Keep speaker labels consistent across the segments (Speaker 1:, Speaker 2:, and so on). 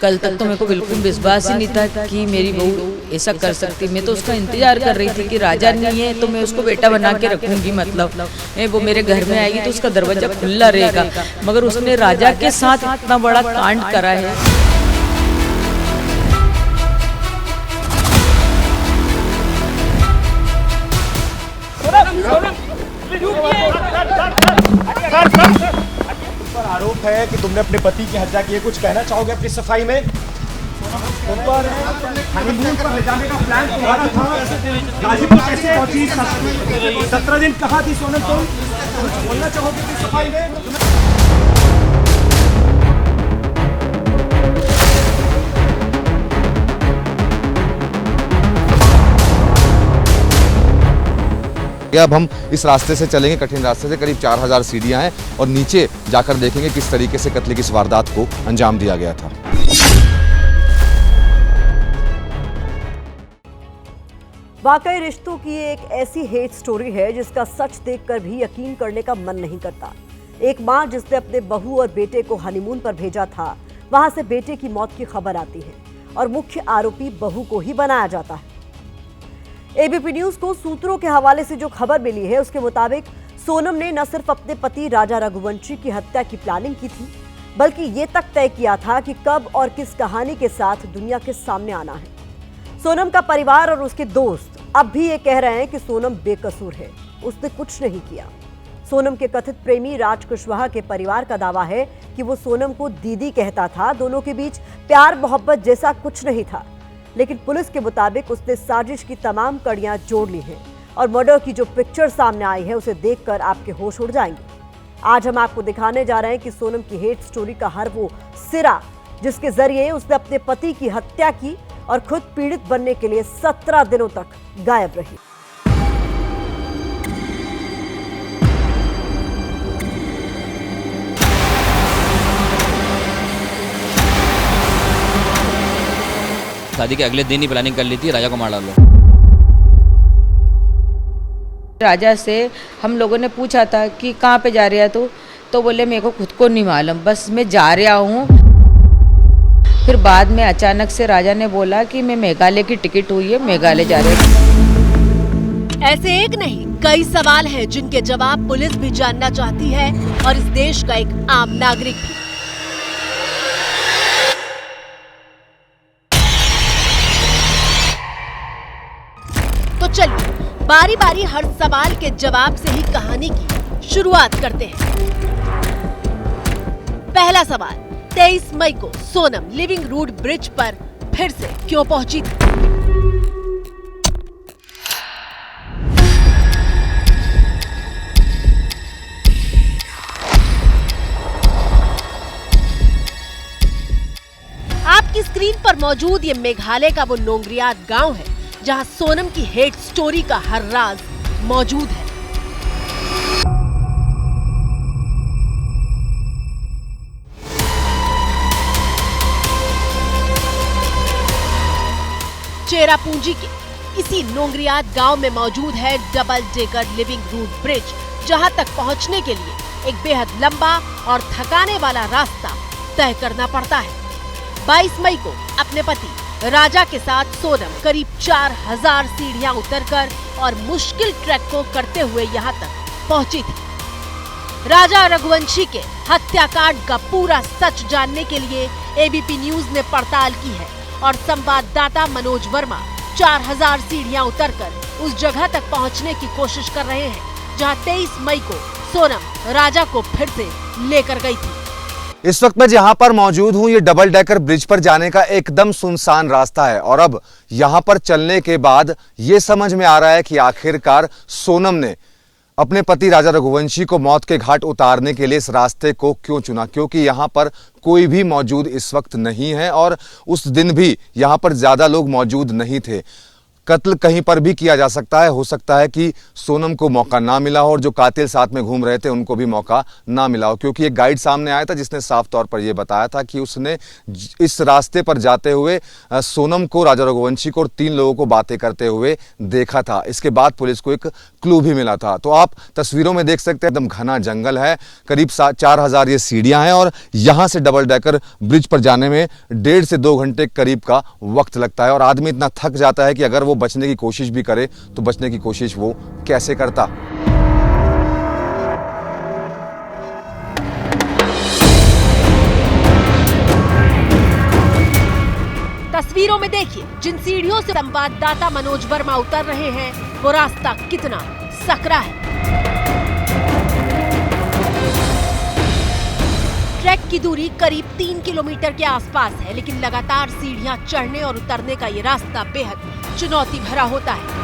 Speaker 1: कल तक तो मेरे को बिल्कुल विश्वास ही नहीं था कि मेरी बहू ऐसा कर सकती। मैं तो उसका इंतजार कर रही थी कि राजा नहीं है तो मैं उसको बेटा बना के रखूंगी, मतलब वो मेरे घर में आएगी तो उसका दरवाजा खुला रहेगा। मगर उसने राजा के साथ इतना बड़ा कांड करा है।
Speaker 2: पर आरोप है कि तुमने अपने पति की हत्या की है, कुछ कहना चाहोगे अपनी सफाई में? हनीमून पर ले जाने का प्लान तुम्हारा था, गाजीपुर कैसे पहुंची? 17 दिन कहाँ थी सोनम तुम? कुछ बोलना चाहोगे अपनी सफाई में?
Speaker 3: अब हम इस रास्ते से चलेंगे, कठिन रास्ते से। करीब 4000 सीढ़ियां हैं और नीचे जाकर देखेंगे किस तरीके से कत्ल की इस वारदात को अंजाम दिया गया था।
Speaker 4: वाकई रिश्तों की एक ऐसी हेट स्टोरी है जिसका सच देखकर भी यकीन करने का मन नहीं करता। एक मां जिसने अपने बहू और बेटे को हनीमून पर भेजा था, वहां से बेटे की मौत की खबर आती है और मुख्य आरोपी बहू को ही बनाया जाता है। एबीपी न्यूज को सूत्रों के हवाले से जो खबर मिली है उसके मुताबिक सोनम ने न सिर्फ अपने पति राजा रघुवंशी की हत्या की प्लानिंग की थी, बल्कि ये तक तय किया था कि कब और किस कहानी के साथ दुनिया के सामने आना है। सोनम का परिवार और उसके दोस्त अब भी ये कह रहे हैं कि सोनम बेकसूर है, उसने कुछ नहीं किया। सोनम के कथित प्रेमी राज कुशवाहा के परिवार का दावा है कि वो सोनम को दीदी कहता था, दोनों के बीच प्यार मोहब्बत जैसा कुछ नहीं था। लेकिन पुलिस के मुताबिक उसने साजिश की तमाम कड़ियां जोड़ ली हैं और मर्डर की जो पिक्चर सामने आई है उसे देखकर आपके होश उड़ जाएंगे। आज हम आपको दिखाने जा रहे हैं कि सोनम की हेट स्टोरी का हर वो सिरा जिसके जरिए उसने अपने पति की हत्या की और खुद पीड़ित बनने के लिए 17 दिनों तक गायब रही।
Speaker 5: शादी के अगले दिन ही प्लानिंग कर ली थी, राजा को मार डालो।
Speaker 1: राजा से हम लोगों ने पूछा था कि कहाँ पे जा रहा है तो बोले मेरे को खुद को नहीं मालूम, बस मैं जा रहा हूँ। फिर बाद में अचानक से राजा ने बोला कि मैं मेघालय की टिकट हुई है, मेघालय जा रहे हैं।
Speaker 6: ऐसे एक नहीं कई सवाल हैं जिनके जवाब पुलिस भी जानना चाहती है और इस देश का एक आम नागरिक भी। तो चलिए बारी बारी हर सवाल के जवाब से ही कहानी की शुरुआत करते हैं। पहला सवाल, 23 मई को सोनम लिविंग रूट ब्रिज पर फिर से क्यों पहुंची थी? आपकी स्क्रीन पर मौजूद ये मेघालय का वो नोंगरियात गांव है जहां सोनम की हेट स्टोरी का हर राज मौजूद है। चेरापूंजी के इसी नोंगरियात गांव में मौजूद है double decker living root bridge, जहां तक पहुंचने के लिए एक बेहद लंबा और थकाने वाला रास्ता तय करना पड़ता है। 22 मई को अपने पति राजा के साथ सोनम करीब 4000 सीढ़ियां उतरकर और मुश्किल ट्रैक को करते हुए यहां तक पहुंची थी। राजा रघुवंशी के हत्याकांड का पूरा सच जानने के लिए एबीपी न्यूज ने पड़ताल की है और संवाददाता मनोज वर्मा 4000 सीढ़ियां उतरकर उस जगह तक पहुंचने की कोशिश कर रहे हैं जहां 23 मई को सोनम राजा को फिर से लेकर गई थी।
Speaker 3: इस वक्त मैं जहां पर मौजूद हूं, ये डबल डेकर ब्रिज पर जाने का एकदम सुनसान रास्ता है और अब यहां पर चलने के बाद ये समझ में आ रहा है कि आखिरकार सोनम ने अपने पति राजा रघुवंशी को मौत के घाट उतारने के लिए इस रास्ते को क्यों चुना, क्योंकि यहां पर कोई भी मौजूद इस वक्त नहीं है और उस दिन भी यहां पर ज्यादा लोग मौजूद नहीं थे। कत्ल कहीं पर भी किया जा सकता है। हो सकता है कि सोनम को मौका ना मिला हो और जो कातिल साथ में घूम रहे थे उनको भी मौका ना मिला हो, क्योंकि एक गाइड सामने आया था जिसने साफ तौर पर यह बताया था कि उसने इस रास्ते पर जाते हुए सोनम को, राजा रघुवंशी को और 3 लोगों को बातें करते हुए देखा था। इसके बाद पुलिस को एक क्लू भी मिला था। तो आप तस्वीरों में देख सकते हैं एकदम घना जंगल है, करीब 4000 ये सीढ़ियां हैं और यहां से डबल डेकर ब्रिज पर जाने में 1.5 से 2 घंटे करीब का वक्त लगता है और आदमी इतना थक जाता है कि अगर वो बचने की कोशिश भी करे तो बचने की कोशिश वो कैसे करता।
Speaker 6: तस्वीरों में देखिए जिन सीढ़ियों से संवाददाता मनोज वर्मा उतर रहे हैं वो रास्ता कितना सकरा है। ट्रैक की दूरी करीब 3 किलोमीटर के आसपास है, लेकिन लगातार सीढ़ियां चढ़ने और उतरने का ये रास्ता बेहद चुनौती भरा होता है।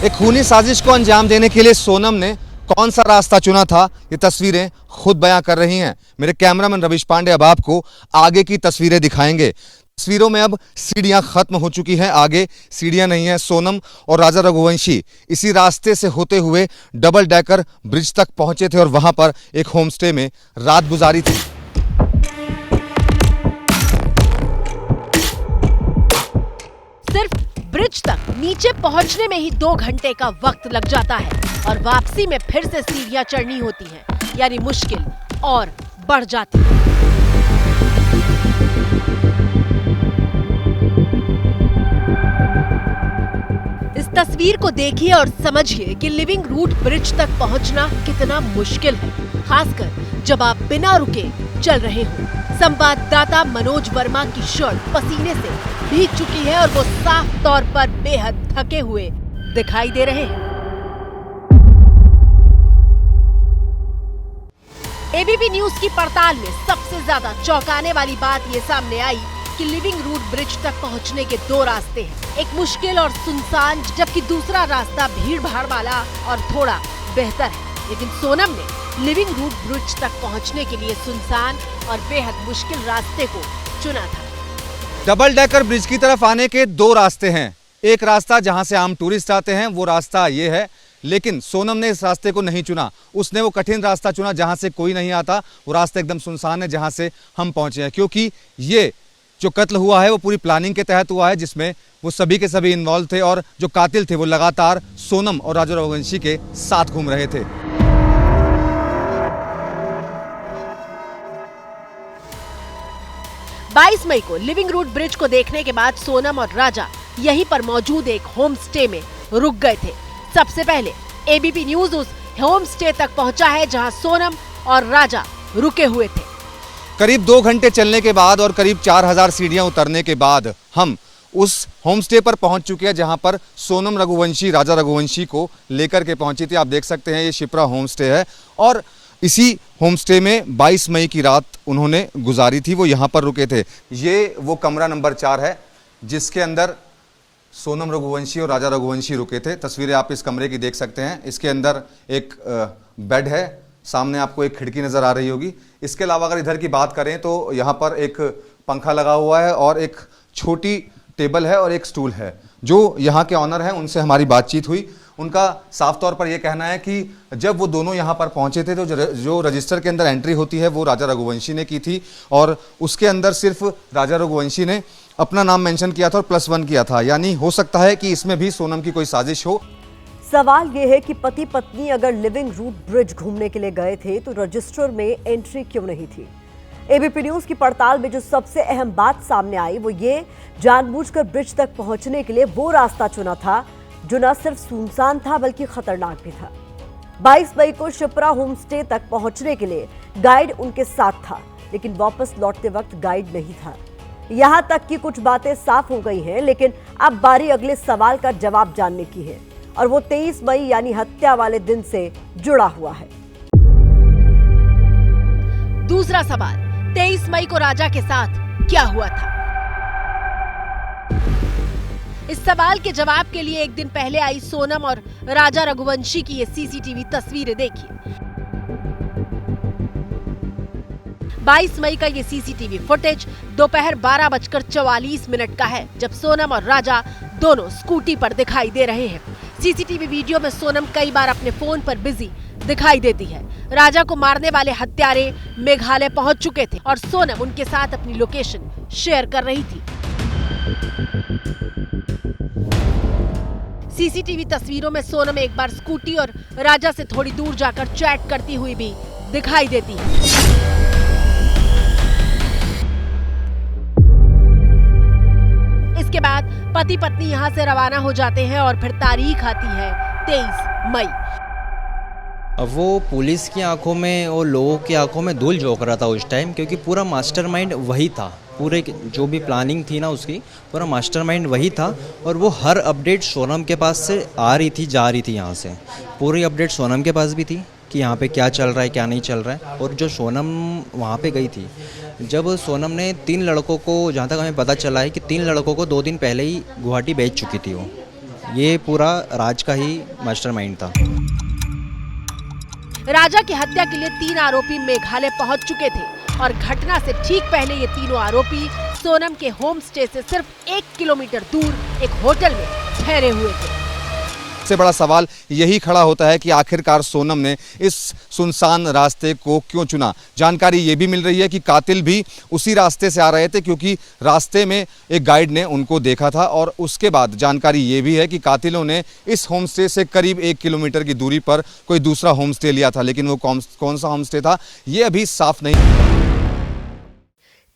Speaker 3: एक खूनी साजिश को अंजाम देने के लिए सोनम ने कौन सा रास्ता चुना था, ये तस्वीरें खुद बयां कर रही हैं। मेरे कैमरामैन रविश पांडे अब आपको आगे की तस्वीरें दिखाएंगे। तस्वीरों में अब सीढ़ियां खत्म हो चुकी हैं, आगे सीढ़ियां नहीं है। सोनम और राजा रघुवंशी इसी रास्ते से होते हुए डबल डेकर ब्रिज तक पहुंचे थे और वहां पर एक होमस्टे में रात गुजारी थी।
Speaker 6: सिर्फ ब्रिज तक नीचे पहुंचने में ही 2 घंटे का वक्त लग जाता है और वापसी में फिर से सीढ़ियां चढ़नी होती हैं, यानी मुश्किल और बढ़ जाती है। इस तस्वीर को देखिए और समझिए कि लिविंग रूट ब्रिज तक पहुंचना कितना मुश्किल है, खासकर जब आप बिना रुके चल रहे हो। संवाददाता मनोज वर्मा की शर्ट पसीने से भीग चुकी है और वो साफ तौर पर बेहद थके हुए दिखाई दे रहे हैं। एबीपी न्यूज की पड़ताल में सबसे ज्यादा चौंकाने वाली बात ये सामने आई कि लिविंग रूट ब्रिज तक पहुंचने के 2 रास्ते हैं, एक मुश्किल और सुनसान, जबकि दूसरा रास्ता भीड़ भाड़ वाला और थोड़ा बेहतर है। लेकिन सोनम ने लिविंग रूट ब्रिज तक पहुंचने के लिए सुनसान और बेहद मुश्किल रास्ते को चुना था।
Speaker 3: डबल डेकर ब्रिज की तरफ आने के 2 रास्ते हैं। एक रास्ता जहां से आम टूरिस्ट आते हैं, वो रास्ता ये है, लेकिन सोनम ने इस रास्ते को नहीं चुना। उसने वो कठिन रास्ता चुना जहां से कोई नहीं आता। वो रास्ता एकदम सुनसान है जहां से हम पहुंचे हैं, क्योंकि ये जो कत्ल हुआ है वो पूरी प्लानिंग के तहत हुआ है, जिसमें वो सभी के सभी इन्वॉल्व थे और जो कातिल थे वो लगातार सोनम और राजा रघुवंशी के साथ घूम रहे थे।
Speaker 6: बाईस मई को लिविंग रूट ब्रिज को देखने के बाद सोनम और राजा यहीं पर मौजूद एक होम स्टे में रुक गए थे। सबसे पहले एबीपी न्यूज उस होम स्टे तक पहुंचा है जहां सोनम और राजा रुके हुए थे।
Speaker 3: करीब 2 घंटे चलने के बाद और करीब 4000 सीढ़ियां उतरने के बाद हम उस होम स्टे पर पहुंच चुके हैं जहां पर सोनम रघुवंशी राजा रघुवंशी को लेकर के पहुंची थी। आप देख सकते हैं ये शिप्रा होम स्टे है और इसी होम स्टे में 22 मई की रात उन्होंने गुजारी थी। वो यहाँ पर रुके थे। ये वो कमरा नंबर 4 है जिसके अंदर सोनम रघुवंशी और राजा रघुवंशी रुके थे। तस्वीरें आप इस कमरे की देख सकते हैं। इसके अंदर एक बेड है, सामने आपको एक खिड़की नज़र आ रही होगी। इसके अलावा अगर इधर की बात करें तो यहाँ पर एक पंखा लगा हुआ है और एक छोटी टेबल है और एक स्टूल है। जो यहाँ के ऑनर हैं उनसे हमारी बातचीत हुई। उनका साफ तौर पर यह कहना है कि जब वो दोनों यहाँ पर पहुँचे थे तो जो रजिस्टर के अंदर एंट्री होती है वो राजा रघुवंशी ने की थी और उसके अंदर सिर्फ राजा रघुवंशी ने अपना नाम मेंशन किया था और +1 किया था। यानी हो सकता है कि इसमें भी सोनम की कोई साजिश हो।
Speaker 4: सवाल ये है कि पति पत्नी अगर लिविंग रूट ब्रिज घूमने के लिए गए थे तो रजिस्टर में एंट्री क्यों नहीं थी। एबीपी न्यूज की पड़ताल में जो सबसे अहम बात सामने आई वो ये, जानबूझकर ब्रिज तक पहुंचने के लिए वो रास्ता चुना था जो न सिर्फ सुनसान था बल्कि खतरनाक भी था। 22 मई को शिप्रा होम स्टे तक पहुंचने के लिए गाइड उनके साथ था, लेकिन वापस लौटते वक्त गाइड नहीं था। यहां तक कि कुछ बातें साफ हो गई हैं, लेकिन अब बारी अगले सवाल का जवाब जानने की है और वो 23 मई यानी हत्या वाले दिन से जुड़ा हुआ है।
Speaker 6: दूसरा सवाल, 23 मई को राजा के साथ क्या हुआ था? इस सवाल के जवाब के लिए एक दिन पहले आई सोनम और राजा रघुवंशी की ये सीसीटीवी तस्वीरें देखिए। 22 मई का ये सीसीटीवी फुटेज दोपहर 12:44 का है, जब सोनम और राजा दोनों स्कूटी पर दिखाई दे रहे हैं। सीसीटीवी वीडियो में सोनम कई बार अपने फोन पर बिजी दिखाई देती है। राजा को मारने वाले हत्यारे मेघालय पहुंच चुके थे और सोनम उनके साथ अपनी लोकेशन शेयर कर रही थी। सीसीटीवी तस्वीरों में सोनम एक बार स्कूटी और राजा से थोड़ी दूर जाकर चैट करती हुई भी दिखाई देती है। इसके बाद पति पत्नी यहां से रवाना हो जाते हैं और फिर तारीख आती है 23 मई।
Speaker 7: अब वो पुलिस की आंखों में और लोगों की आंखों में धूल झोंक रहा था उस टाइम, क्योंकि पूरा मास्टरमाइंड वही था। पूरे जो भी प्लानिंग थी ना उसकी, पूरा मास्टरमाइंड वही था। और वो हर अपडेट सोनम के पास से आ रही थी, जा रही थी यहाँ से। पूरी अपडेट सोनम के पास भी थी कि यहाँ पे क्या चल रहा है, क्या नहीं चल रहा है। और जो सोनम वहाँ पे गई थी, जब सोनम ने 3 लड़कों को, जहाँ तक हमें पता चला है कि 3 लड़कों को 2 दिन पहले ही गुवाहाटी भेज चुकी थी वो। ये पूरा राज का ही मास्टरमाइंड था।
Speaker 6: राजा की हत्या के लिए 3 आरोपी मेघालय पहुंच चुके थे और घटना से ठीक पहले ये तीनों आरोपी सोनम के होम स्टे से सिर्फ 1 किलोमीटर दूर एक होटल में ठहरे हुए थे।
Speaker 3: सबसे बड़ा सवाल यही खड़ा होता है कि आखिरकार सोनम ने इस सुनसान रास्ते को क्यों चुना। जानकारी ये भी मिल रही है कि कातिल भी उसी रास्ते से आ रहे थे, क्योंकि रास्ते में एक गाइड ने उनको देखा था। और उसके बाद जानकारी ये भी है कि कातिलों ने इस होमस्टे से करीब 1 किलोमीटर की दूरी पर कोई दूसरा होमस्टे लिया था, लेकिन वो कौन सा होमस्टे था ये अभी साफ नहीं।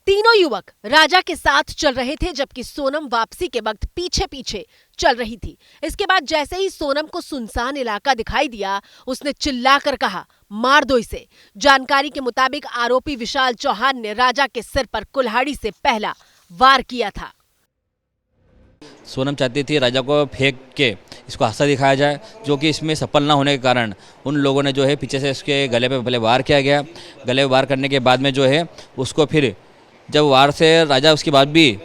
Speaker 6: तीनों युवक राजा के साथ चल रहे थे, जबकि सोनम वापसी के वक्त पीछे पीछे चल रही थी। इसके बाद जैसे ही सोनम को सुनसान इलाका दिखाई दिया, उसने चिल्लाकर कहा, मार दो इसे। जानकारी के मुताबिक आरोपी विशाल चौहान ने राजा के सिर पर कुल्हाड़ी से पहला वार किया था।
Speaker 5: सोनम चाहती थी राजा को फेंक के इसको हादसा दिखाया जाए, जो कि इसमें सफल ना होने के कारण उन लोगों ने जो है पीछे से उसके गले पे पहले वार किया गया। गले वार करने के बाद में जो है उसको फिर जब वार से राजा उसके बाद भी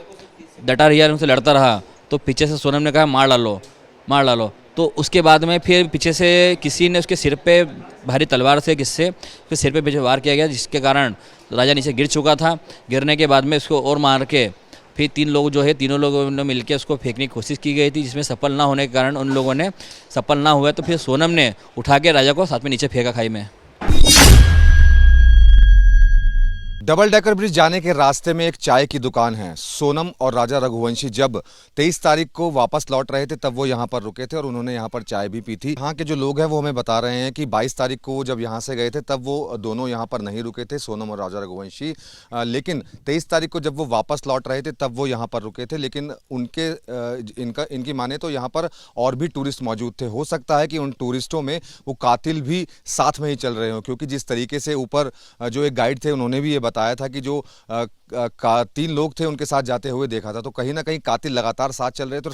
Speaker 5: डटा रहा, उनसे लड़ता रहा, तो पीछे से सोनम ने कहा मार डालो। तो उसके बाद में फिर पीछे से किसी ने उसके सिर पे भारी तलवार से फिर सिर पे पीछे वार किया गया, जिसके कारण राजा नीचे गिर चुका था। गिरने के बाद में उसको और मार के फिर तीनों लोगों ने मिलकर उसको फेंकने की कोशिश की गई थी, जिसमें सफल ना होने के कारण उन लोगों ने सफल ना हुआ, तो फिर सोनम ने उठा के राजा को साथ में नीचे फेंका खाई में।
Speaker 3: डबल डेकर ब्रिज जाने के रास्ते में एक चाय की दुकान है। सोनम और राजा रघुवंशी जब 23 तारीख को वापस लौट रहे थे तब वो यहाँ पर रुके थे और उन्होंने यहाँ पर चाय भी पी थी। यहाँ के जो लोग हैं वो हमें बता रहे हैं कि 22 तारीख को जब यहाँ से गए थे तब वो दोनों यहाँ पर नहीं रुके थे, सोनम और राजा रघुवंशी। लेकिन 23 तारीख को जब वो वापस लौट रहे थे तब वो यहाँ पर रुके थे। लेकिन इनकी माने तो यहाँ पर और भी टूरिस्ट मौजूद थे। हो सकता है कि उन टूरिस्टों में वो कातिल भी साथ में ही चल रहे हो, क्योंकि जिस तरीके से ऊपर जो एक गाइड थे उन्होंने भी ये बताया था कि जो 3 लोग थे उनके साथ जाते हुए देखा था। तो कहीं ना कहीं कातिल लगातार साथ चल रहे थे।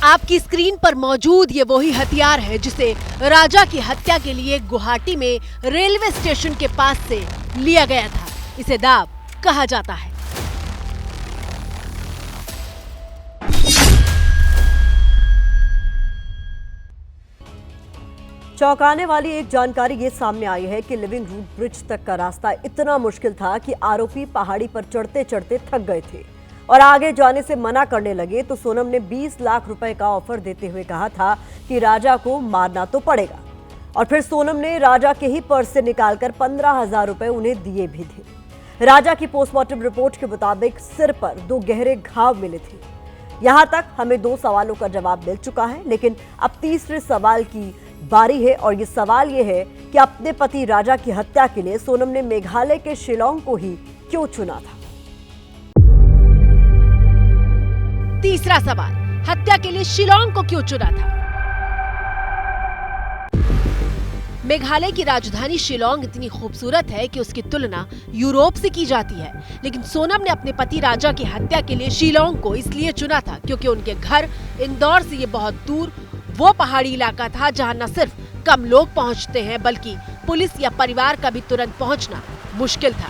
Speaker 6: आपकी स्क्रीन पर मौजूद ये वही हथियार है जिसे राजा की हत्या के लिए गुवाहाटी में रेलवे स्टेशन के पास से लिया गया था। इसे दाब कहा जाता है।
Speaker 4: चौंकाने वाली एक जानकारी ये सामने आई है कि लिविंग रूट ब्रिज तक का रास्ता इतना मुश्किल था कि आरोपी पहाड़ी पर चढ़ते चढ़ते थक गए थे और आगे जाने से मना करने लगे। तो सोनम ने 20 लाख रुपए का ऑफर देते हुए कहा था कि राजा को मारना तो पड़ेगा। और फिर सोनम ने राजा के ही पर्स से निकालकर 15,000 रुपए उन्हें दिए भी थे। राजा की पोस्टमार्टम रिपोर्ट के मुताबिक सिर पर 2 गहरे घाव मिले थे। यहां तक हमें 2 सवालों का जवाब मिल चुका है, लेकिन अब तीसरे सवाल की बारी है। और ये सवाल ये है कि अपने पति राजा की हत्या के लिए सोनम ने मेघालय के शिलोंग को ही क्यों चुना था।
Speaker 6: तीसरा सवाल, हत्या के लिए शिलोंग को क्यों चुना था? मेघालय की राजधानी शिलोंग इतनी खूबसूरत है कि उसकी तुलना यूरोप से की जाती है, लेकिन सोनम ने अपने पति राजा की हत्या के लिए शिलोंग को इसलिए चुना था क्योंकि उनके घर इंदौर से ये बहुत दूर वो पहाड़ी इलाका था जहां न सिर्फ कम लोग पहुंचते हैं बल्कि पुलिस या परिवार का भी तुरंत पहुंचना मुश्किल था।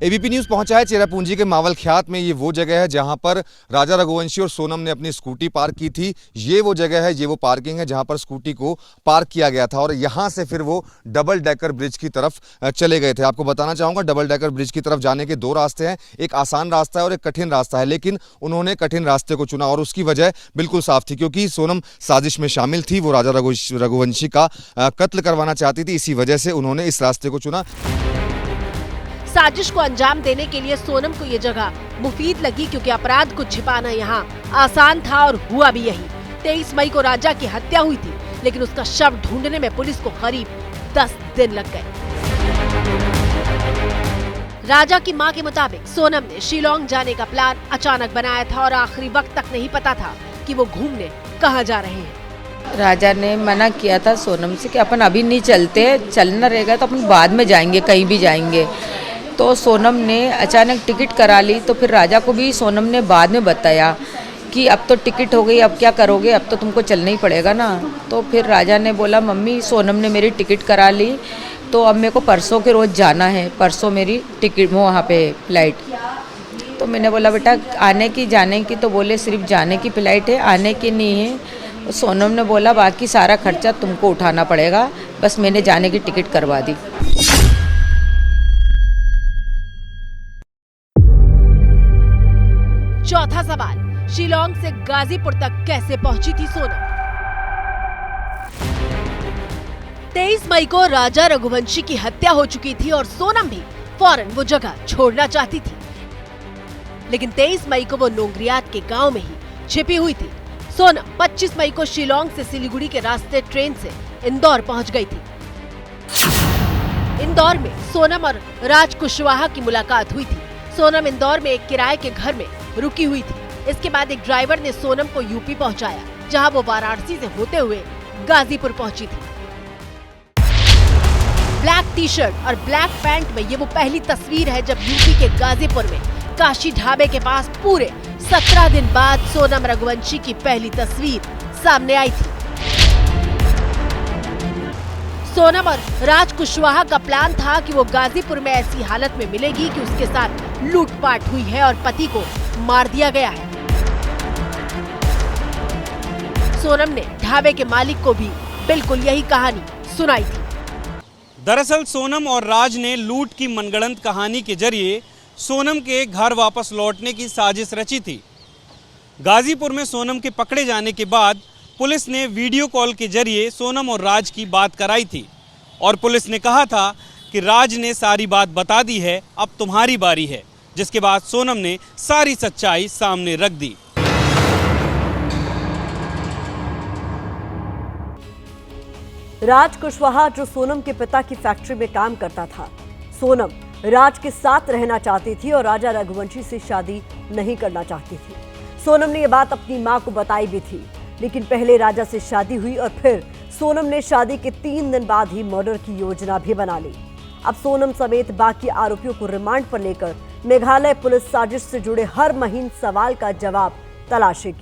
Speaker 3: एबीपी न्यूज पहुंचा है चेरापूंजी के मावलख्यात में। ये वो जगह है जहां पर राजा रघुवंशी और सोनम ने अपनी स्कूटी पार्क की थी। ये वो जगह है, ये वो पार्किंग है जहां पर स्कूटी को पार्क किया गया था और यहां से फिर वो डबल डेकर ब्रिज की तरफ चले गए थे। आपको बताना चाहूंगा, डबल डेकर ब्रिज की तरफ जाने के दो रास्ते हैं, एक आसान रास्ता है और एक कठिन रास्ता है, लेकिन उन्होंने कठिन रास्ते को चुना और उसकी वजह बिल्कुल साफ थी, क्योंकि सोनम साजिश में शामिल थी। वो राजा रघुवंशी का कत्ल करवाना चाहती थी, इसी वजह से उन्होंने इस रास्ते को चुना।
Speaker 6: साजिश को अंजाम देने के लिए सोनम को ये जगह मुफीद लगी, क्योंकि अपराध को छिपाना यहाँ आसान था और हुआ भी यही। 23 मई को राजा की हत्या हुई थी, लेकिन उसका शव ढूंढने में पुलिस को करीब 10 दिन लग गए। राजा की मां के मुताबिक सोनम ने शिलोंग जाने का प्लान अचानक बनाया था और आखिरी वक्त तक नहीं पता था कि वो घूमने कहाँ जा रहे हैं।
Speaker 1: राजा ने मना किया था सोनम से कि अपन अभी नहीं चलते, चलना रहेगा तो अपन बाद में जाएंगे, कहीं भी जाएंगे। तो सोनम ने अचानक टिकट करा ली, तो फिर राजा को भी सोनम ने बाद में बताया कि अब तो टिकट हो गई, अब क्या करोगे, अब तो तुमको चलना ही पड़ेगा ना। तो फिर राजा ने बोला मम्मी सोनम ने मेरी टिकट करा ली, तो अब मेरे को परसों के रोज़ जाना है, परसों मेरी टिकट वहाँ पे फ्लाइट। तो मैंने बोला बेटा आने की जाने की, तो बोले सिर्फ जाने की फ्लाइट है, आने की नहीं है। सोनम ने बोला बाकी सारा खर्चा तुमको उठाना पड़ेगा, बस मैंने जाने की टिकट करवा दी।
Speaker 6: चौथा सवाल, शिलोंग से गाजीपुर तक कैसे पहुंची थी सोनम? 23 मई को राजा रघुवंशी की हत्या हो चुकी थी और सोनम भी फौरन वो जगह छोड़ना चाहती थी, लेकिन 23 मई को वो नोंगरियात के गांव में ही छिपी हुई थी। सोनम 25 मई को शिलोंग से सिलीगुड़ी के रास्ते ट्रेन से इंदौर पहुंच गई थी। इंदौर में सोनम और राज कुशवाहा की मुलाकात हुई थी। सोनम इंदौर में एक किराए के घर में रुकी हुई थी। इसके बाद एक ड्राइवर ने सोनम को यूपी पहुंचाया, जहां वो वाराणसी से होते हुए गाजीपुर पहुंची थी। ब्लैक टी शर्ट और ब्लैक पैंट में ये वो पहली तस्वीर है जब यूपी के गाजीपुर में काशी ढाबे के पास पूरे 17 दिन बाद सोनम रघुवंशी की पहली तस्वीर सामने आई थी। सोनम और राज कुशवाहा का प्लान था कि वो गाजीपुर में ऐसी हालत में मिलेगी कि उसके साथ लूटपाट हुई है और पति को मार दिया गया है। सोनम ने ढाबे के मालिक को भी बिल्कुल यही कहानी सुनाई थी।
Speaker 8: दरअसल सोनम और राज ने लूट की मनगढ़ंत कहानी के जरिए सोनम के घर वापस लौटने की साजिश रची थी। गाजीपुर में सोनम के पकड़े जाने के बाद पुलिस ने वीडियो कॉल के जरिए सोनम और राज की बात कराई थी और पुलिस ने कहा था कि राज ने सारी बात बता दी है, अब तुम्हारी बारी है, जिसके बाद सोनम ने सारी सच्चाई सामने रख दी।
Speaker 4: राज कुशवाहा जो सोनम के पिता की फैक्ट्री में काम करता था। सोनम राज के साथ रहना चाहती थी और राजा रघुवंशी से शादी नहीं करना चाहती थी। सोनम ने यह बात अपनी मां को बताई भी थी, लेकिन पहले राजा से शादी हुई और फिर सोनम ने शादी के 3 दिन बाद ही मर्डर की योजना भी बना ली। अब सोनम समेत बाकी आरोपियों को रिमांड पर लेकर मेघालय पुलिस साजिश से जुड़े हर महीन सवाल का जवाब तलाशेगी।